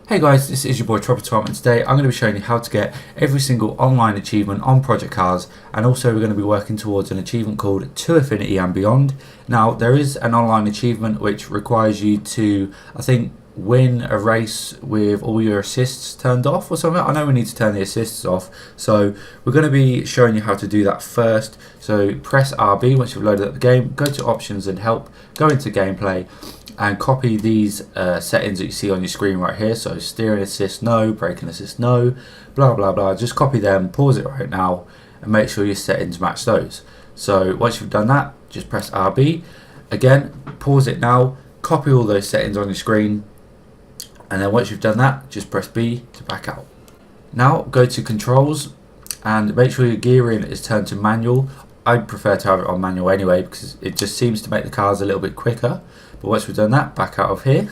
Hey guys, this is your boy Tropical, and today I'm going to be showing you how to get every single online achievement on Project Cars, and also we're going to be working towards an achievement called To Affinity and Beyond. Now there is an online achievement which requires you to, I think, win a race with all your assists turned off or something. I know we need to turn the assists off, so we're going to be showing you how to do that first. So press RB once you've loaded up the game, go to options and help, go into gameplay, and copy these settings that you see on your screen right here. So steering assist no, braking assist no, blah blah blah. Just copy them, pause it right now, and make sure your settings match those. So once you've done that, just press RB again, pause it now, copy all those settings on your screen, and then once you've done that, just press B to back out. Now go to controls and make sure your gearing is turned to manual. I prefer to have it on manual anyway because it just seems to make the cars a little bit quicker. But once we've done that, back out of here.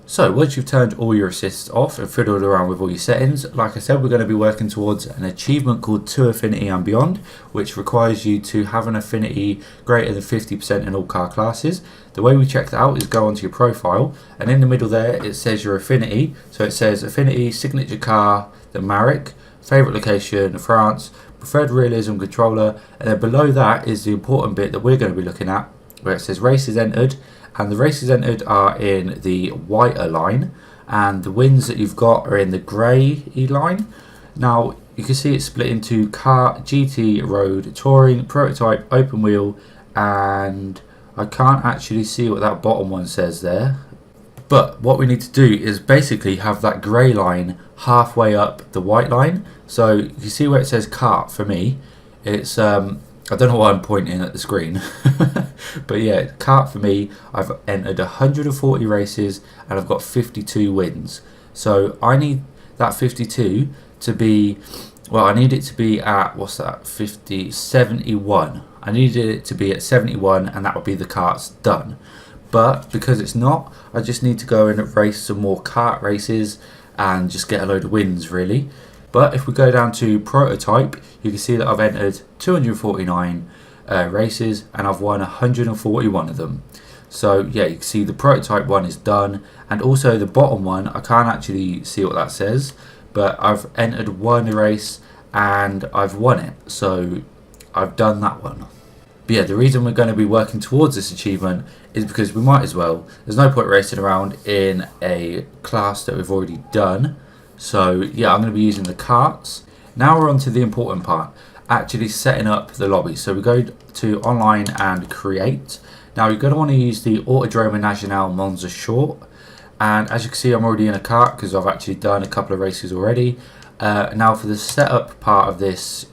So once you've turned all your assists off and fiddled around with all your settings, like I said, we're going to be working towards an achievement called To Affinity and Beyond, which requires you to have an affinity greater than 50% in all car classes. The way we check that out is go onto your profile, and in the middle there it says your affinity. So it says affinity, signature car, the Maric, favourite location, France, preferred realism controller, and then below that is the important bit that we're going to be looking at, where it says races entered. And the races entered are in the whiter line, and the wins that you've got are in the grey line. Now you can see it's split into car, GT, road, touring, prototype, open wheel, and I can't actually see what that bottom one says there. But what we need to do is basically have that grey line halfway up the white line. So you see where it says kart for me, it's I don't know why I'm pointing at the screen, but yeah, kart for me, I've entered 140 races and I've got 52 wins. So I need that 52 to be, well, I need it to be at, what's that, 71. I needed it to be at 71, and that would be the kart's done. But because it's not, I just need to go and race some more kart races and just get a load of wins really. But if we go down to prototype, you can see that I've entered 249 races and I've won 141 of them. So yeah, you can see the prototype one is done, and also the bottom one, I can't actually see what that says, but I've entered one race and I've won it. So I've done that one. But yeah, the reason we're going to be working towards this achievement is because we might as well. There's no point racing around in a class that we've already done. So yeah, I'm going to be using the karts. Now we're on to the important part, actually setting up the lobby. So we go to online and create. Now you're going to want to use the Autodrome Nacional Monza Short. And as you can see, I'm already in a kart because I've actually done a couple of races already. Now for the setup part of this,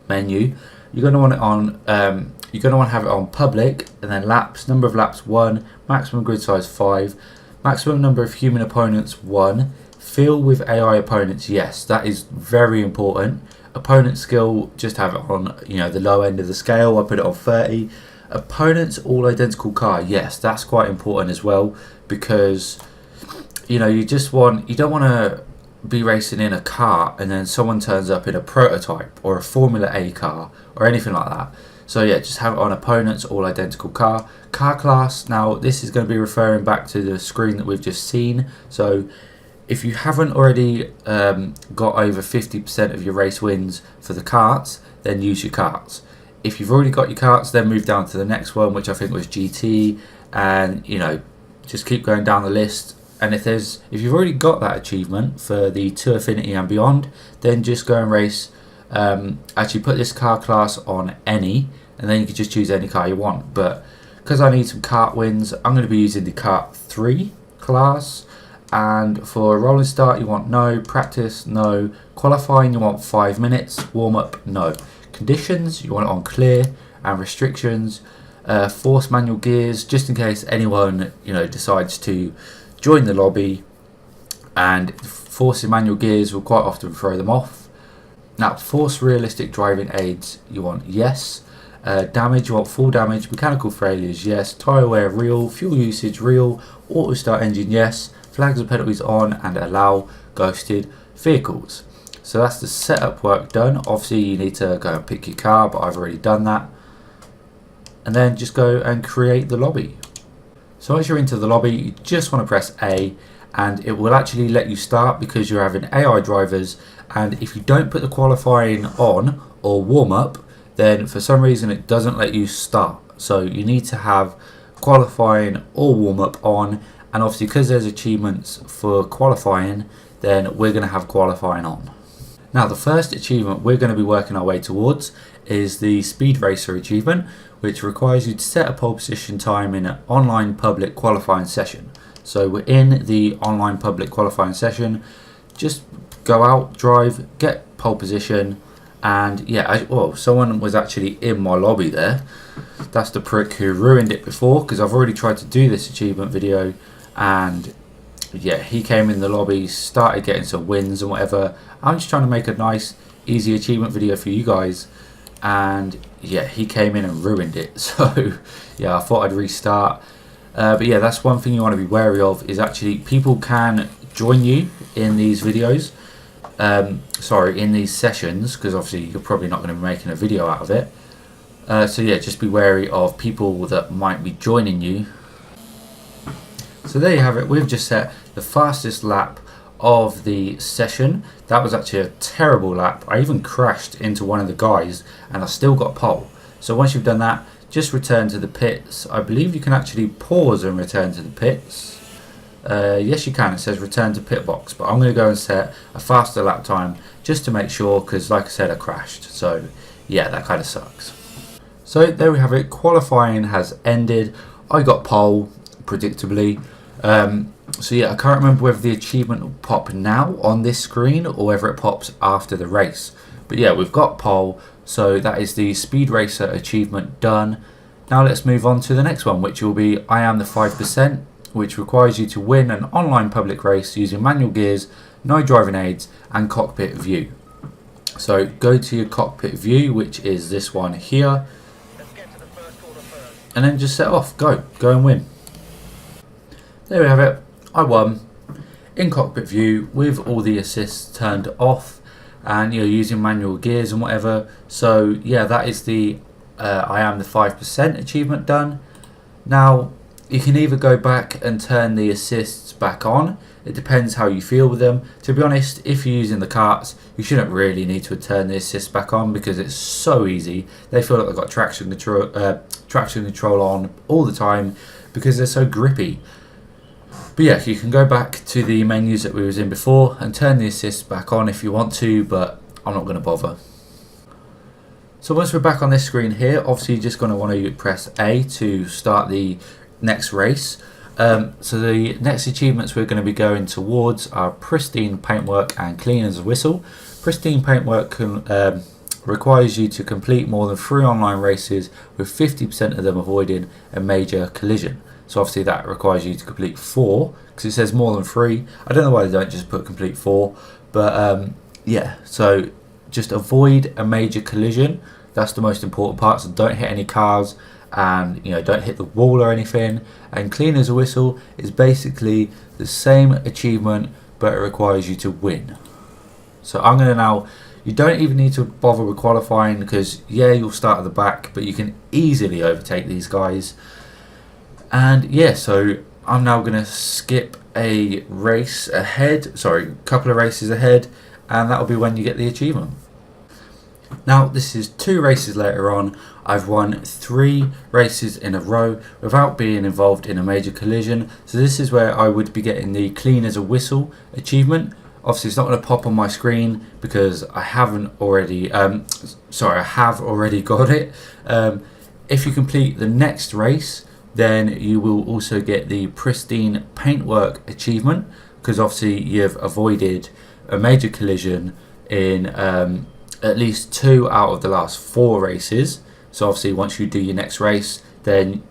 menu, you're going to want it on. You're going to want to have it on public, and then laps, number of laps 1, maximum grid size 5, maximum number of human opponents 1. Fill with AI opponents, yes, that is very important. Opponent skill, just have it on the low end of the scale. I put it on 30. Opponents all identical car, yes, that's quite important as well, because you don't want to be racing in a car and then someone turns up in a prototype or a Formula A car or anything like that. So yeah, just have it on opponents all identical car class. Now this is going to be referring back to the screen that we've just seen. So if you haven't already got over 50% of your race wins for the karts, then use your karts. If you've already got your karts, then move down to the next one, which I think was GT, and just keep going down the list. And if you've already got that achievement for the To Affinity and Beyond, then just go and race. Actually put this car class on any, and then you can just choose any car you want. But because I need some kart wins, I'm going to be using the kart 3 class. And for rolling start you want no, practice no, qualifying you want 5 minutes, warm up no, conditions you want it on clear, and restrictions, force manual gears, just in case anyone decides to join the lobby, and forcing manual gears will quite often throw them off. Now force realistic driving aids you want yes, damage you want full damage, mechanical failures yes, tyre wear real, fuel usage real, auto start engine yes, flags and penalties on, and allow ghosted vehicles. So that's the setup work done. Obviously you need to go and pick your car, but I've already done that. And then just go and create the lobby. So once you're into the lobby, you just want to press A, and it will actually let you start because you're having AI drivers, and if you don't put the qualifying on or warm up, then for some reason it doesn't let you start. So you need to have qualifying or warm up on, and obviously because there's achievements for qualifying, then we're going to have qualifying on. Now the first achievement we're going to be working our way towards is the Speed Racer achievement, which requires you to set a pole position time in an online public qualifying session. So we're in the online public qualifying session. Just go out, drive, get pole position, and yeah, someone was actually in my lobby there. That's the prick who ruined it before, because I've already tried to do this achievement video, and yeah, he came in the lobby, started getting some wins and whatever. I'm just trying to make a nice, easy achievement video for you guys, and yeah, he came in and ruined it. So yeah, I thought I'd restart. But yeah, that's one thing you want to be wary of, is actually people can join you in these videos. In these sessions, because obviously you're probably not going to be making a video out of it. So yeah, just be wary of people that might be joining you. So there you have it. We've just set the fastest lap of the session. That was actually a terrible lap. I even crashed into one of the guys and I still got pole. So once you've done that, just return to the pits. I believe you can actually pause and return to the pits. Yes, you can. It says return to pit box, but I'm going to go and set a faster lap time just to make sure, because like I said, I crashed. So yeah, that kind of sucks. So there we have it. Qualifying has ended. I got pole, predictably. So yeah, I can't remember whether the achievement will pop now on this screen or whether it pops after the race. But yeah, we've got pole. So that is the Speed Racer achievement done. Now let's move on to the next one, which will be I Am the 5%, which requires you to win an online public race using manual gears, no driving aids, and cockpit view. So go to your cockpit view, which is this one here, and then just set off. Go and win. There we have it. I won in cockpit view with all the assists turned off, and you're using manual gears and whatever. So yeah, that is the I Am the 5% achievement done. Now you can either go back and turn the assists back on. It depends how you feel with them. To be honest, if you're using the karts, you shouldn't really need to turn the assists back on because it's so easy. They feel like they've got traction control on all the time because they're so grippy. But yeah, you can go back to the menus that we was in before and turn the assists back on if you want to, but I'm not going to bother. So once we're back on this screen here, obviously you're just going to want to press A to start the next race. So the next achievements we're going to be going towards are pristine paintwork and clean as a whistle. Pristine paintwork requires you to complete more than 3 online races with 50% of them avoiding a major collision. So obviously that requires you to complete 4 because it says more than 3. I don't know why they don't just put complete 4, but yeah, so just avoid a major collision. That's the most important part. So don't hit any cars, and don't hit the wall or anything. And clean as a whistle is basically the same achievement, but it requires you to win. So I'm going to now, you don't even need to bother with qualifying because yeah, you'll start at the back, but you can easily overtake these guys. And yeah, so I'm now going to skip a race ahead, sorry, a couple of races ahead, and that'll be when you get the achievement. Now this is 2 races later on. I've won 3 races in a row without being involved in a major collision. So this is where I would be getting the clean as a whistle achievement. Obviously it's not going to pop on my screen because I haven't already, I have already got it. If you complete the next race, then you will also get the pristine paintwork achievement because obviously you've avoided a major collision in at least 2 out of the last 4 races. So obviously once you do your next race, then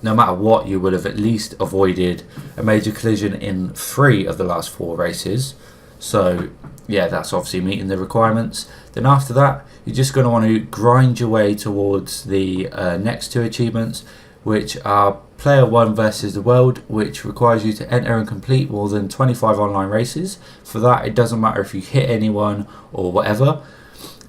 no matter what, you will have at least avoided a major collision in 3 of the last 4 races. So yeah, that's obviously meeting the requirements. Then after that, you're just going to want to grind your way towards the next 2 achievements, which are Player 1 versus the World, which requires you to enter and complete more than 25 online races. For that, it doesn't matter if you hit anyone or whatever.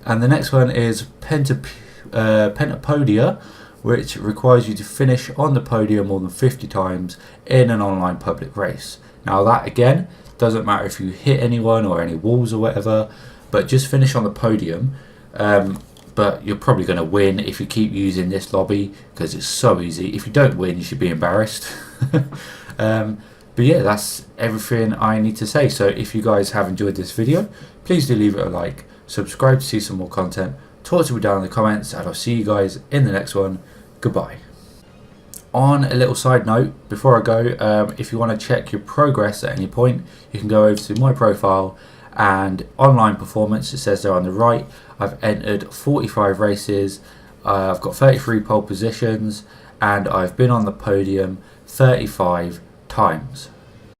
And the next one is Pentapodia, which requires you to finish on the podium more than 50 times in an online public race. Now that again doesn't matter if you hit anyone or any walls or whatever, but just finish on the podium. But you're probably going to win if you keep using this lobby because it's so easy. If you don't win, you should be embarrassed. But yeah, that's everything I need to say. So if you guys have enjoyed this video, please do leave it a like, subscribe to see some more content, talk to me down in the comments, and I'll see you guys in the next one. Goodbye. On a little side note, before I go, if you want to check your progress at any point, you can go over to my profile and online performance. It says there on the right, I've entered 45 races, I've got 33 pole positions, and I've been on the podium 35 times.